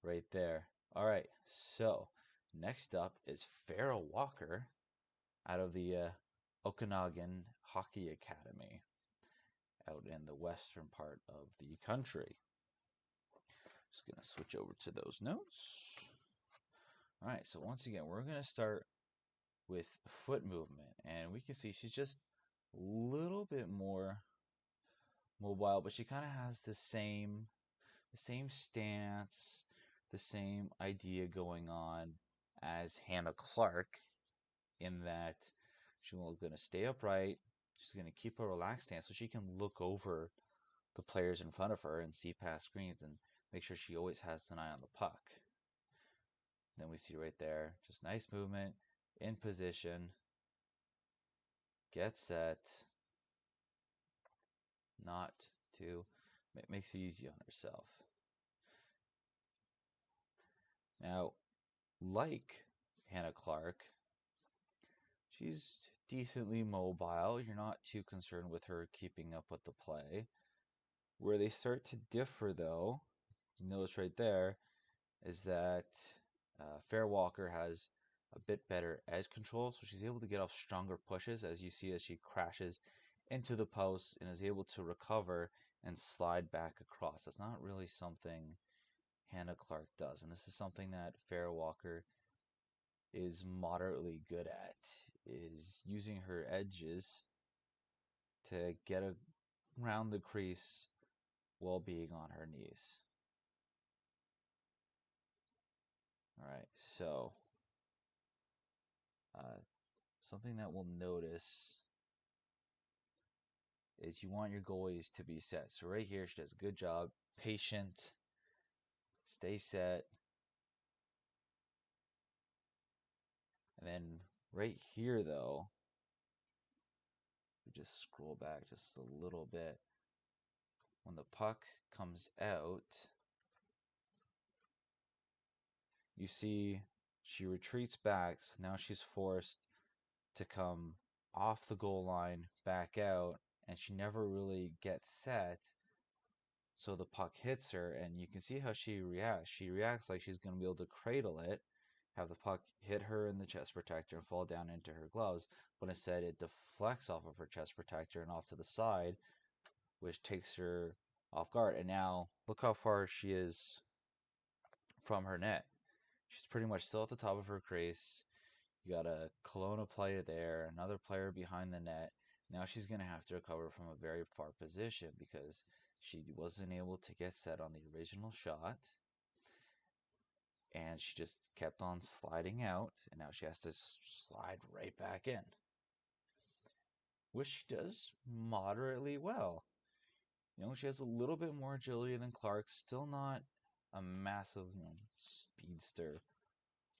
right there. All right, so next up is Farah Walker out of the Okanagan Hockey Academy out in the western part of the country. Just going to switch over to those notes. All right, so once again, we're going to start with foot movement, and we can see she's just a little bit more mobile, but she kind of has the same stance, the same idea going on as Hannah Clark, in that she's going to stay upright. She's going to keep a relaxed stance so she can look over the players in front of her and see past screens and make sure she always has an eye on the puck. Then we see right there, just nice movement, in position, get set, not to, makes it easy on herself. Now, like Hannah Clark, she's decently mobile. You're not too concerned with her keeping up with the play. Where they start to differ, though, you notice right there, is that Farah Walker has a bit better edge control, so she's able to get off stronger pushes, as you see as she crashes into the post and is able to recover and slide back across. That's not really something Hannah Clark does, and this is something that Farah Walker is moderately good at, is using her edges to get around the crease while being on her knees. All right, so something that we'll notice is you want your goalies to be set. So right here, she does a good job, patient, stay set. And then right here, though, we just scroll back just a little bit. When the puck comes out, you see she retreats back, so now she's forced to come off the goal line, back out, and she never really gets set, so the puck hits her, and you can see how she reacts. She reacts like she's going to be able to cradle it, have the puck hit her in the chest protector and fall down into her gloves, but instead it deflects off of her chest protector and off to the side, which takes her off guard. And now, look how far she is from her net. She's pretty much still at the top of her crease. You got a Kelowna player there, another player behind the net. Now she's going to have to recover from a very far position because she wasn't able to get set on the original shot. And she just kept on sliding out, and now she has to slide right back in, which she does moderately well. You know, she has a little bit more agility than Clark, still not a massive, speedster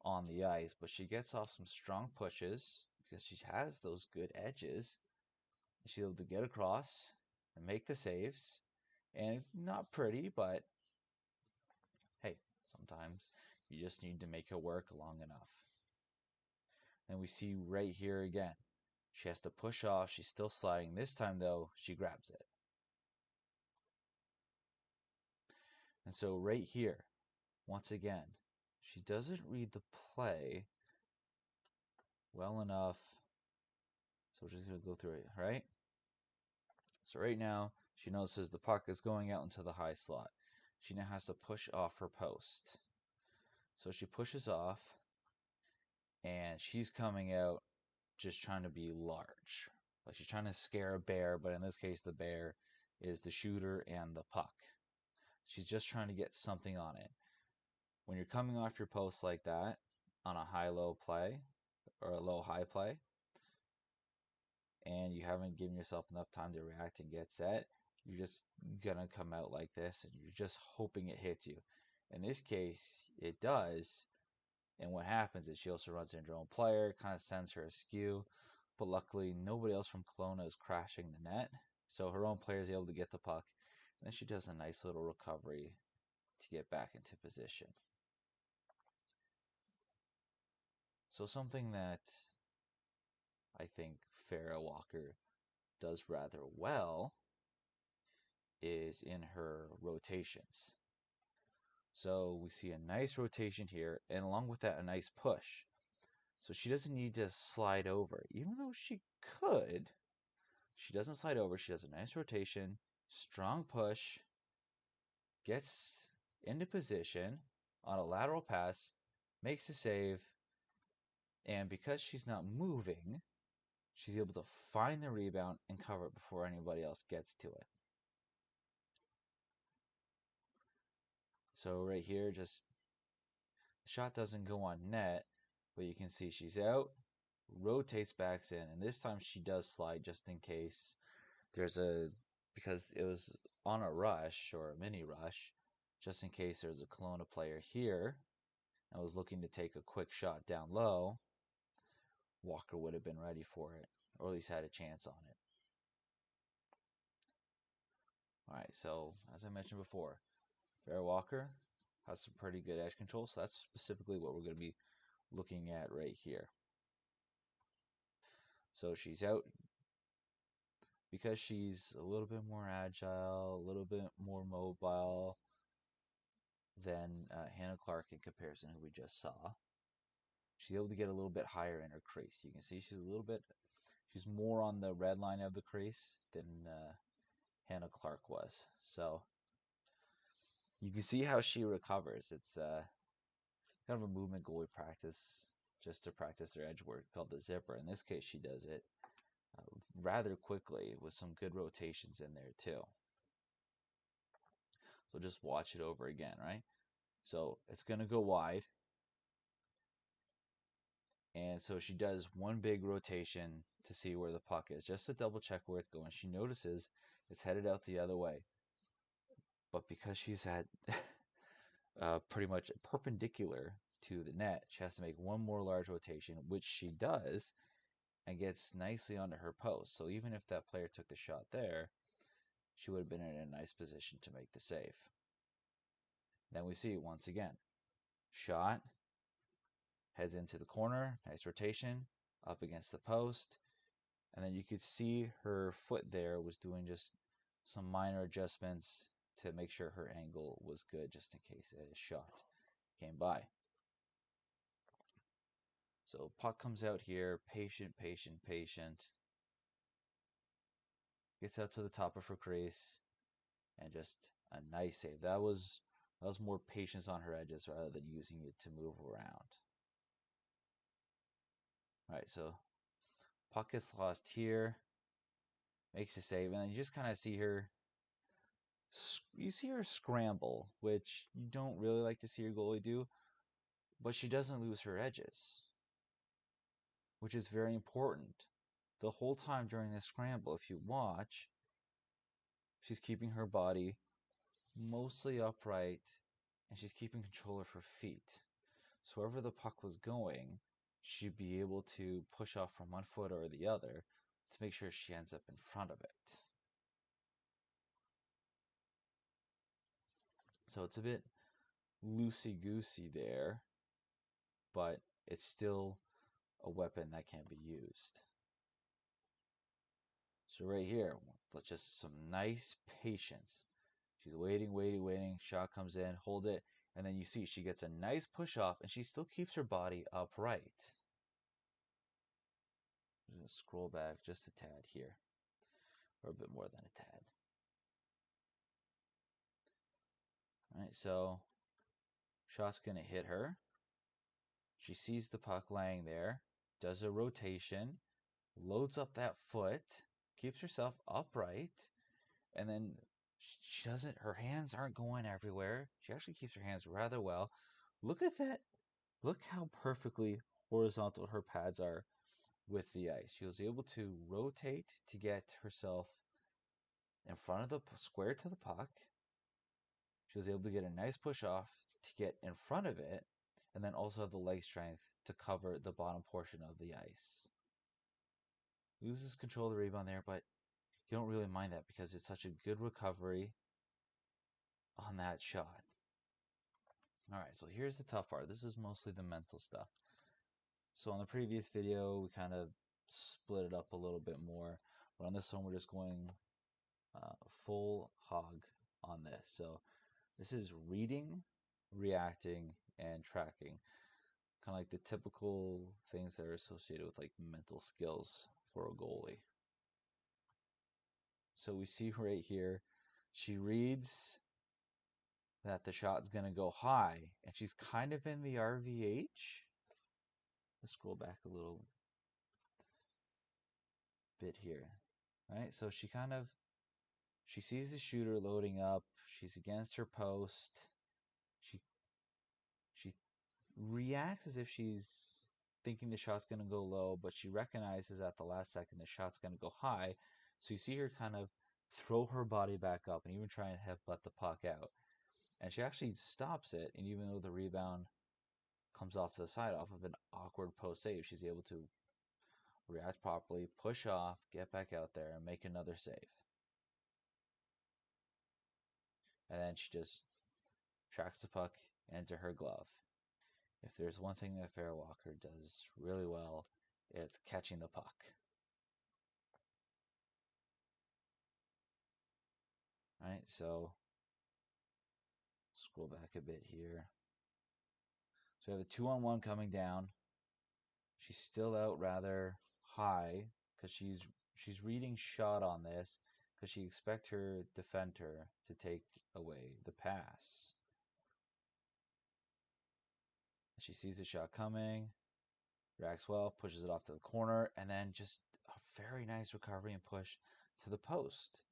on the ice, but she gets off some strong pushes because she has those good edges. She's able to get across and make the saves, and not pretty, but hey, sometimes you just need to make it work long enough. And we see right here again, she has to push off. She's still sliding. This time, though, she grabs it. And so right here, once again, she doesn't read the play well enough. So we're just going to go through it, right? So right now, she notices the puck is going out into the high slot. She now has to push off her post. So she pushes off, and she's coming out just trying to be large. Like she's trying to scare a bear, but in this case, the bear is the shooter and the puck. She's just trying to get something on it. When you're coming off your post like that on a high-low play or a low-high play, and you haven't given yourself enough time to react and get set, you're just gonna come out like this, and you're just hoping it hits you. In this case, it does, and what happens is she also runs into her own player, kind of sends her askew, but luckily nobody else from Kelowna is crashing the net, so her own player is able to get the puck, and then she does a nice little recovery to get back into position. So something that I think Farah Walker does rather well is in her rotations. So we see a nice rotation here, and along with that, a nice push. So she doesn't need to slide over, even though she could. She doesn't slide over. She does a nice rotation, strong push, gets into position on a lateral pass, makes a save, and because she's not moving, she's able to find the rebound and cover it before anybody else gets to it. So right here, just the shot doesn't go on net, but you can see she's out, rotates back in, and this time she does slide just in case because it was on a rush or a mini rush, just in case there's a Kelowna player here and was looking to take a quick shot down low, Walker would have been ready for it, or at least had a chance on it. Alright, so as I mentioned before, Farah Walker has some pretty good edge control, so that's specifically what we're going to be looking at right here. So she's out because she's a little bit more agile, a little bit more mobile than Hannah Clark in comparison, who we just saw. She's able to get a little bit higher in her crease. You can see she's more on the red line of the crease than Hannah Clark was. So you can see how she recovers. It's kind of a movement goalie practice just to practice their edge work called the zipper. In this case, she does it rather quickly with some good rotations in there too. So just watch it over again, right? So it's going to go wide. And so she does one big rotation to see where the puck is, just to double check where it's going. She notices it's headed out the other way. But because she's at pretty much perpendicular to the net, she has to make one more large rotation, which she does, and gets nicely onto her post. So even if that player took the shot there, she would have been in a nice position to make the save. Then we see it once again. Shot, heads into the corner, nice rotation, up against the post, and then you could see her foot there was doing just some minor adjustments to make sure her angle was good, just in case a shot came by. So puck comes out here, patient, patient, patient. Gets out to the top of her crease, and just a nice save. That was more patience on her edges rather than using it to move around. All right, so puck gets lost here, makes a save, and then you just kind of see her. You see her scramble, which you don't really like to see your goalie do, but she doesn't lose her edges, which is very important. The whole time during this scramble, if you watch, she's keeping her body mostly upright, and she's keeping control of her feet. So wherever the puck was going, she'd be able to push off from one foot or the other to make sure she ends up in front of it. So it's a bit loosey-goosey there, but it's still a weapon that can be used. So right here, just some nice patience. She's waiting, waiting, waiting. Shot comes in, hold it, and then you see she gets a nice push off, and she still keeps her body upright. I'm going to scroll back just a tad here, or a bit more than a tad. All right, so shot's going to hit her. She sees the puck laying there, does a rotation, loads up that foot, keeps herself upright, and then she doesn't, her hands aren't going everywhere. She actually keeps her hands rather well. Look at that. Look how perfectly horizontal her pads are with the ice. She was able to rotate to get herself in front of the square to the puck. She was able to get a nice push off to get in front of it, and then also have the leg strength to cover the bottom portion of the ice. Loses control of the rebound there, but you don't really mind that because it's such a good recovery on that shot. All right, so here's the tough part. This is mostly the mental stuff. So on the previous video, we kind of split it up a little bit more, but on this one, we're just going full hog on this. So this is reading reacting, and tracking. Kind of like the typical things that are associated with like mental skills for a goalie. So we see right here, she reads that the shot's going to go high, and she's kind of in the RVH. Let's scroll back a little bit here. All right, so she sees the shooter loading up. She's against her post. She she reacts as if she's thinking the shot's going to go low, but she recognizes at the last second the shot's going to go high. So you see her kind of throw her body back up and even try and headbutt the puck out. And she actually stops it, and even though the rebound comes off to the side off of an awkward post save, she's able to react properly, push off, get back out there, and make another save. And then she just tracks the puck into her glove. If there's one thing that Farah Walker does really well, it's catching the puck. Right, so scroll back a bit here. So we have a 2-on-1 coming down. She's still out rather high because she's reading shot on this because she expects her defender to take away the pass. She sees the shot coming, reacts well, pushes it off to the corner, and then just a very nice recovery and push to the post.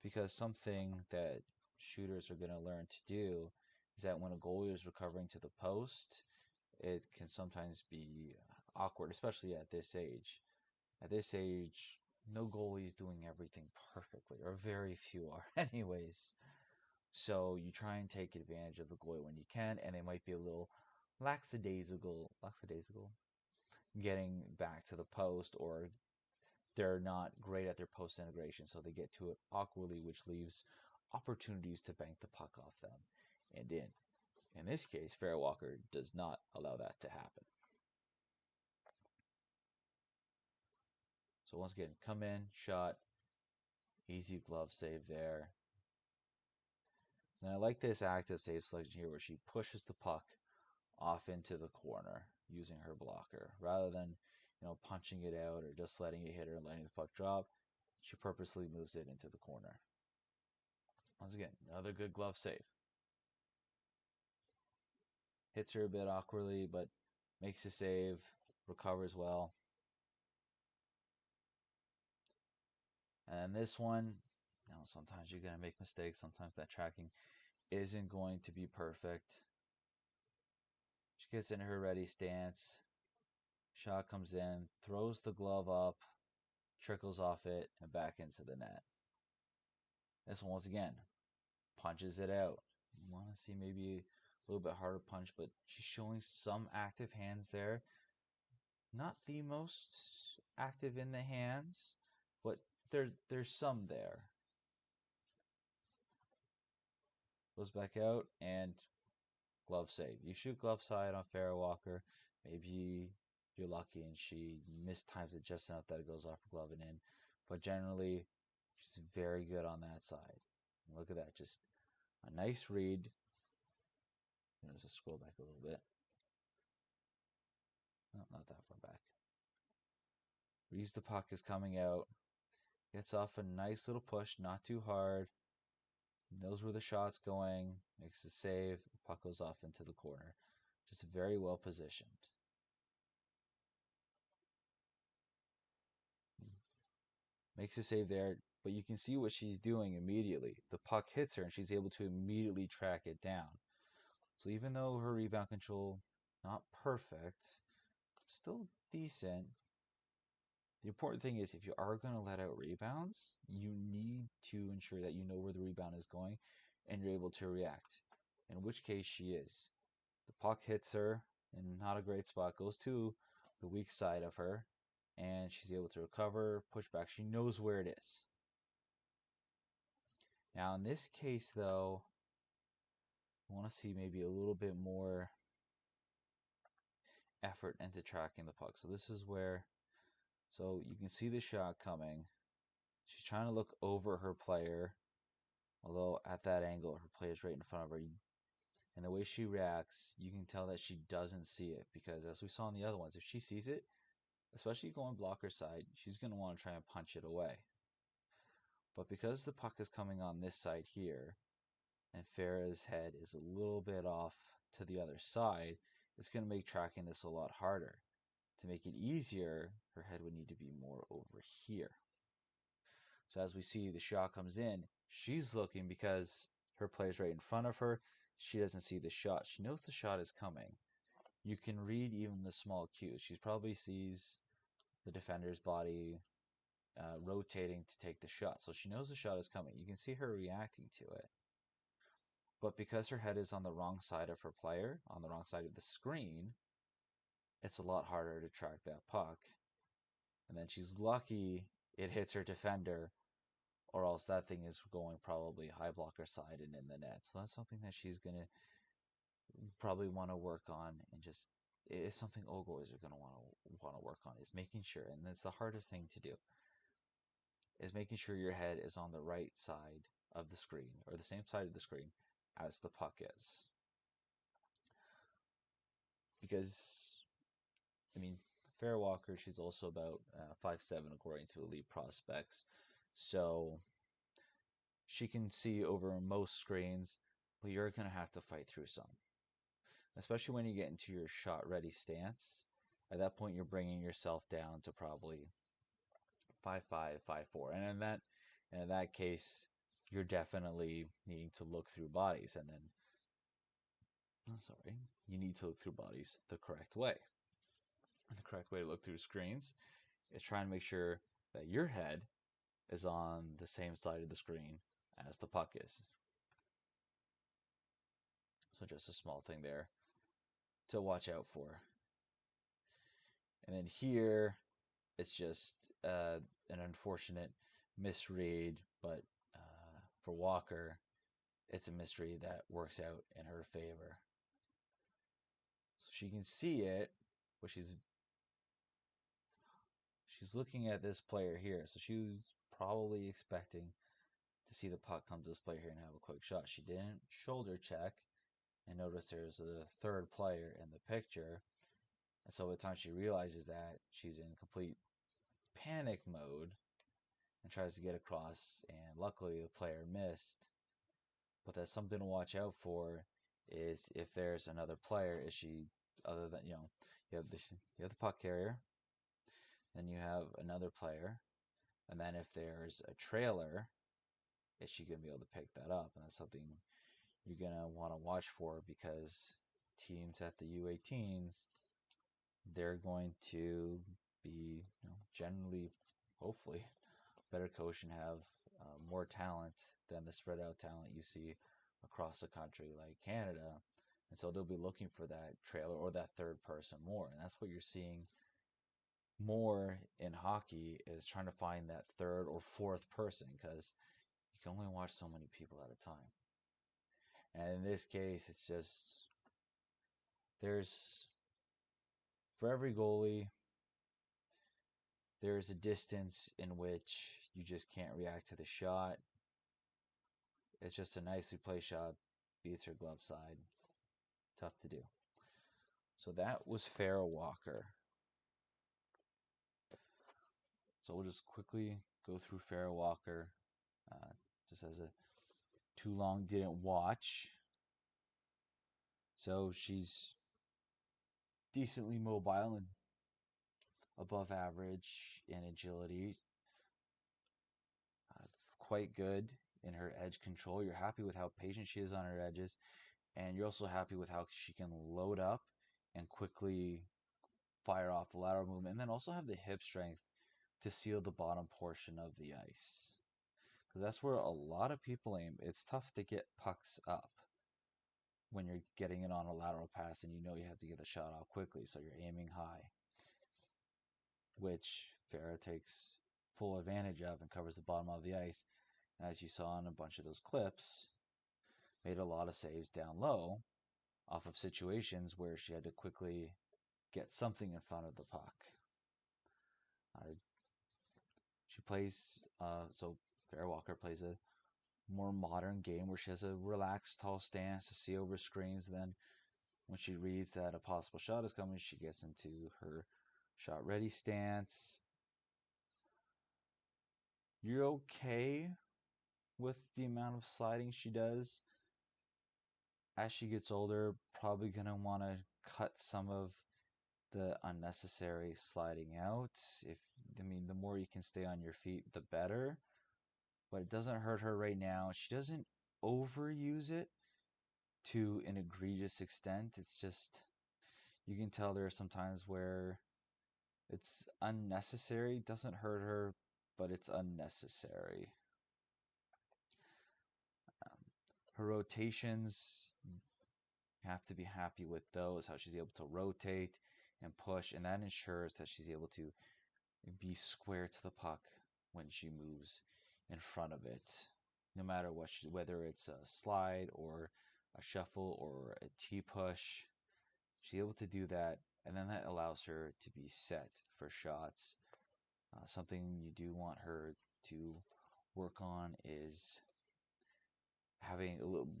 Because something that shooters are going to learn to do is that when a goalie is recovering to the post, it can sometimes be awkward, especially at this age. At this age, no goalie is doing everything perfectly, or very few are, anyways. So you try and take advantage of the goalie when you can, and they might be a little lackadaisical getting back to the post, or they're not great at their post integration, so they get to it awkwardly, which leaves opportunities to bank the puck off them. And in this case, Farah Walker does not allow that to happen. So once again, come in, shot, easy glove save there. And I like this active save selection here where she pushes the puck off into the corner using her blocker rather than punching it out or just letting it hit her and letting the puck drop. She purposely moves it into the corner. Once again, another good glove save. Hits her a bit awkwardly, but makes a save, recovers well. And this one, sometimes you're going to make mistakes. Sometimes that tracking isn't going to be perfect. She gets in her ready stance. Shot comes in, throws the glove up, trickles off it, and back into the net. This one, once again, punches it out. You want to see maybe a little bit harder punch, but she's showing some active hands there. Not the most active in the hands, but there's some there. Goes back out and glove save. You shoot glove side on Farah Walker. Maybe you're lucky and she mistimes it just enough that it goes off her glove and in. But generally, she's very good on that side. Look at that. Just a nice read. Let's just scroll back a little bit. No, not that far back. Reads the puck is coming out. Gets off a nice little push, not too hard. Knows where the shot's going. Makes a save. The puck goes off into the corner. Just very well positioned. Makes a save there, but you can see what she's doing immediately. The puck hits her and she's able to immediately track it down. So even though her rebound control, not perfect, still decent, the important thing is if you are going to let out rebounds, you need to ensure that you know where the rebound is going and you're able to react, in which case she is. The puck hits her in not a great spot, goes to the weak side of her, and she's able to recover, push back. She knows where it is. Now, in this case, though, I want to see maybe a little bit more effort into tracking the puck. So this is where, so you can see the shot coming. She's trying to look over her player, although at that angle, her player's right in front of her. And the way she reacts, you can tell that she doesn't see it, because as we saw in the other ones, if she sees it, especially going blocker side, she's going to want to try and punch it away. But because the puck is coming on this side here, and Farah's head is a little bit off to the other side, it's going to make tracking this a lot harder. To make it easier, her head would need to be more over here. So as we see the shot comes in, she's looking because her player's right in front of her. She doesn't see the shot. She knows the shot is coming. You can read even the small cues. She probably sees the defender's body rotating to take the shot. So she knows the shot is coming. You can see her reacting to it. But because her head is on the wrong side of her player, on the wrong side of the screen, it's a lot harder to track that puck. And then she's lucky it hits her defender, or else that thing is going probably high blocker side and in the net. So that's something that she's going to probably want to work on, and just it's something all goalies are going to want to work on, is making sure, and it's the hardest thing to do, is making sure your head is on the right side of the screen, or the same side of the screen as the puck is. Because, I mean, Farah Walker, she's also about 5'7" according to Elite Prospects. So she can see over most screens, but you're going to have to fight through some. Especially when you get into your shot-ready stance. At that point, you're bringing yourself down to probably 5'5", 5'4". And in that case, you're definitely needing to look through bodies. And then, you need to look through bodies the correct way. And the correct way to look through screens is trying to make sure that your head is on the same side of the screen as the puck is. So just a small thing there to watch out for. And then here, it's just an unfortunate misread, but for Walker, it's a misread that works out in her favor. So she can see it, but she's looking at this player here. So she was probably expecting to see the puck come to this player here and have a quick shot. She didn't shoulder check and notice there's a third player in the picture. And so by the time she realizes that, she's in complete panic mode and tries to get across, and luckily the player missed. But that's something to watch out for, is if there's another player, is she, other than, you have the puck carrier, then you have another player, and then if there's a trailer, is she going to be able to pick that up? And that's something you're going to want to watch for, because teams at the U18s, they're going to be, generally, hopefully, better coached and have more talent than the spread out talent you see across the country like Canada. And so they'll be looking for that trailer or that third person more. And that's what you're seeing more in hockey, is trying to find that third or fourth person, because you can only watch so many people at a time. And in this case, it's just, for every goalie, there's a distance in which you just can't react to the shot. It's just a nicely played shot, beats her glove side. Tough to do. So that was Farah Walker. So we'll just quickly go through Farah Walker, just as a too long didn't watch. So she's decently mobile and above average in agility. Quite good in her edge control. You're happy with how patient she is on her edges, and you're also happy with how she can load up and quickly fire off the lateral movement, and then also have the hip strength to seal the bottom portion of the ice. Because that's where a lot of people aim. It's tough to get pucks up when you're getting it on a lateral pass and you know you have to get the shot off quickly, so you're aiming high, which Farah takes full advantage of and covers the bottom of the ice. And as you saw in a bunch of those clips, made a lot of saves down low off of situations where she had to quickly get something in front of the puck. She plays, so Farah Walker plays a more modern game where she has a relaxed, tall stance to see over screens. Then when she reads that a possible shot is coming, she gets into her shot ready stance. You're okay with the amount of sliding she does. As she gets older, probably going to want to cut some of the unnecessary sliding out. The more you can stay on your feet, the better. But it doesn't hurt her right now. She doesn't overuse it to an egregious extent. It's just, you can tell there are some times where it's unnecessary. It doesn't hurt her, but it's unnecessary. Her rotations, you have to be happy with those, how she's able to rotate and push, and that ensures that she's able to be square to the puck when she moves in front of it. No matter what, whether it's a slide or a shuffle or a T-push, she's able to do that, and then that allows her to be set for shots. Something you do want her to work on is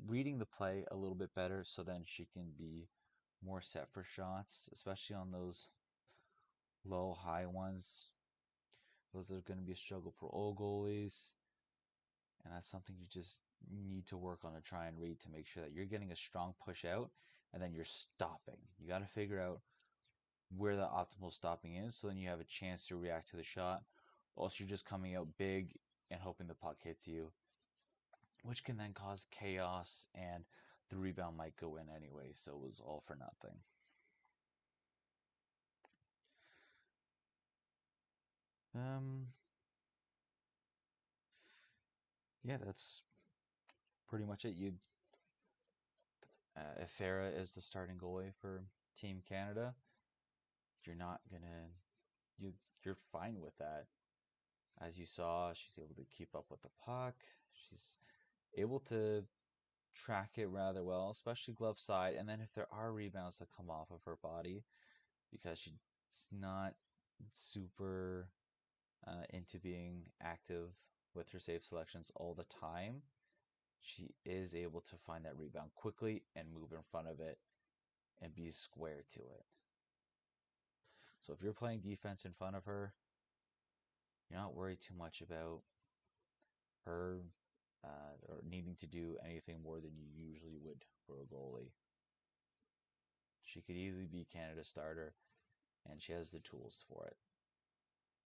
reading the play a little bit better, so then she can be more set for shots, especially on those low high ones. Those are going to be a struggle for all goalies, and that's something you just need to work on to try and read to make sure that you're getting a strong push out and then you're stopping. You got to figure out where the optimal stopping is, so then you have a chance to react to the shot. Or else you're just coming out big and hoping the puck hits you, which can then cause chaos, and the rebound might go in anyway, so it was all for nothing. Yeah, that's pretty much it. If Farah is the starting goalie for Team Canada, you're not gonna you you're fine with that. As you saw, she's able to keep up with the puck. She's able to track it rather well, especially glove side. And then if there are rebounds that come off of her body, because she's not super into being active with her save selections all the time, she is able to find that rebound quickly and move in front of it and be square to it. So if you're playing defense in front of her, you're not worried too much about her or needing to do anything more than you usually would for a goalie. She could easily be Canada's starter, and she has the tools for it.